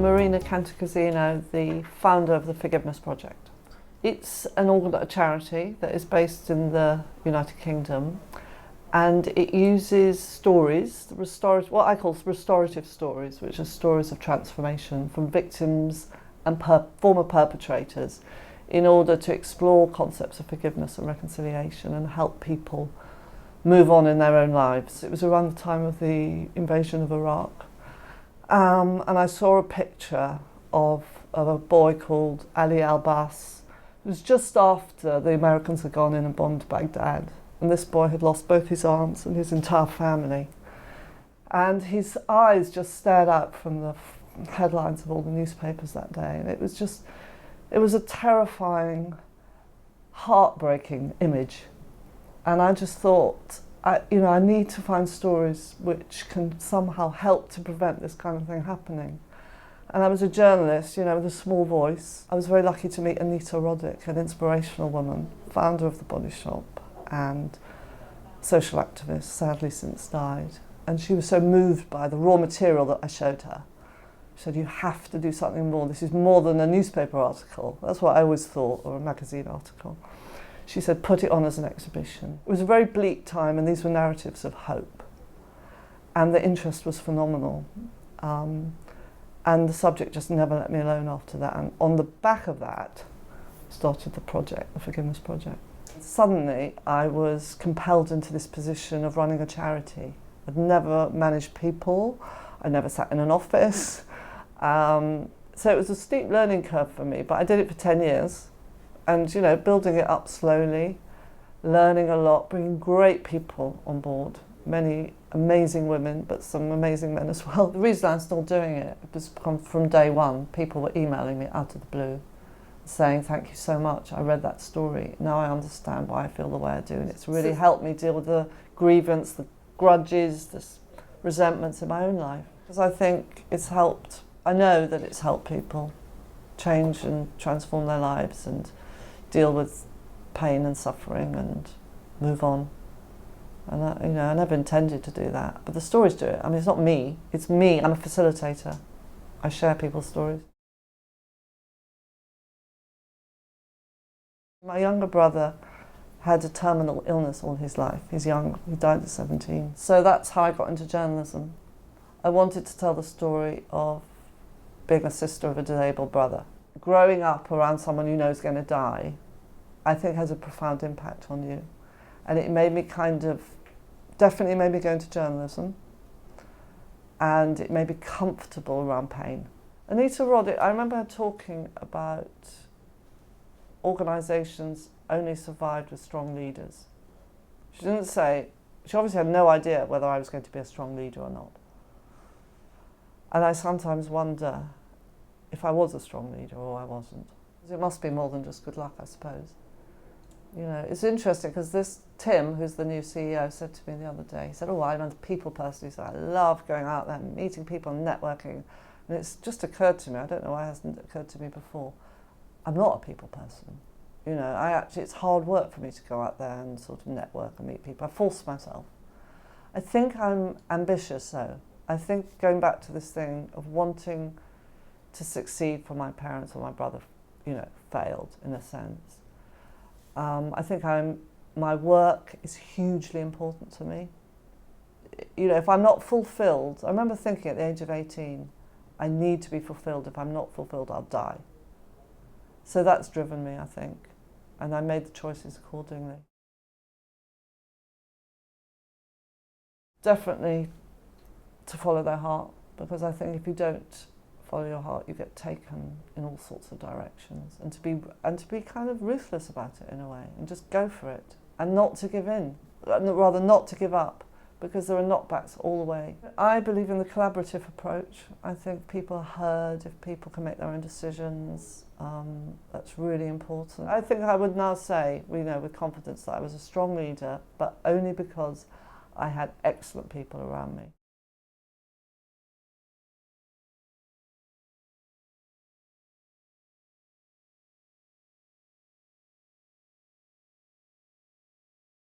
Marina Cantacuzino, the founder of the Forgiveness Project. It's a charity that is based in the United Kingdom, and it uses stories, what I call restorative stories, which are stories of transformation from victims and former perpetrators, in order to explore concepts of forgiveness and reconciliation and help people move on in their own lives. It was around the time of the invasion of Iraq. And I saw a picture of a boy called Ali al-Bass. It was just after the Americans had gone in and bombed Baghdad. And this boy had lost both his arms and his entire family. And his eyes just stared out from the headlines of all the newspapers that day. And it was a terrifying, heartbreaking image. And I just thought, I need to find stories which can somehow help to prevent this kind of thing happening. And I was a journalist, with a small voice. I was very lucky to meet Anita Roddick, an inspirational woman, founder of The Body Shop and social activist, sadly since died. And she was so moved by the raw material that I showed her. She said, you have to do something more. This is more than a newspaper article. That's what I always thought, or a magazine article. She said, put it on as an exhibition. It was a very bleak time, and these were narratives of hope. And the interest was phenomenal. And the subject just never let me alone after that. And on the back of that, started the project, the Forgiveness Project. Suddenly, I was compelled into this position of running a charity. I'd never managed people. I never sat in an office. So it was a steep learning curve for me, but I did it for 10 years. And, building it up slowly, learning a lot, bringing great people on board, many amazing women, but some amazing men as well. The reason I'm still doing it was from day one. People were emailing me out of the blue, saying, thank you so much, I read that story. Now I understand why I feel the way I do. And it's really helped me deal with the grievance, the grudges, the resentments in my own life. Because I think it's helped, I know that it's helped people change and transform their lives and deal with pain and suffering and move on. And I never intended to do that, but the stories do it. I mean, it's not me, it's me. I'm a facilitator. I share people's stories. My younger brother had a terminal illness all his life. He's young, he died at 17. So that's how I got into journalism. I wanted to tell the story of being a sister of a disabled brother. Growing up around someone you know is going to die, I think has a profound impact on you. And it made me definitely made me go into journalism, and it made me comfortable around pain. Anita Roddick, I remember her talking about organisations only survived with strong leaders. She obviously had no idea whether I was going to be a strong leader or not. And I sometimes wonder if I was a strong leader or I wasn't. It must be more than just good luck, I suppose. It's interesting because this Tim, who's the new CEO, said to me the other day, he said, I'm a people person. He said, I love going out there and meeting people and networking. And it's just occurred to me, I don't know why it hasn't occurred to me before, I'm not a people person. It's hard work for me to go out there and sort of network and meet people. I force myself. I think I'm ambitious though. I think going back to this thing of wanting to succeed for my parents or my brother, failed in a sense. I think my work is hugely important to me. If I'm not fulfilled, I remember thinking at the age of 18, I need to be fulfilled. If I'm not fulfilled, I'll die. So that's driven me, I think, and I made the choices accordingly. Definitely to follow their heart, because I think if you don't follow your heart, you get taken in all sorts of directions, and to be kind of ruthless about it in a way, and just go for it, and not to give in, rather not to give up, because there are knockbacks all the way. I believe in the collaborative approach. I think people are heard if people can make their own decisions. That's really important. I think I would now say, with confidence, that I was a strong leader, but only because I had excellent people around me.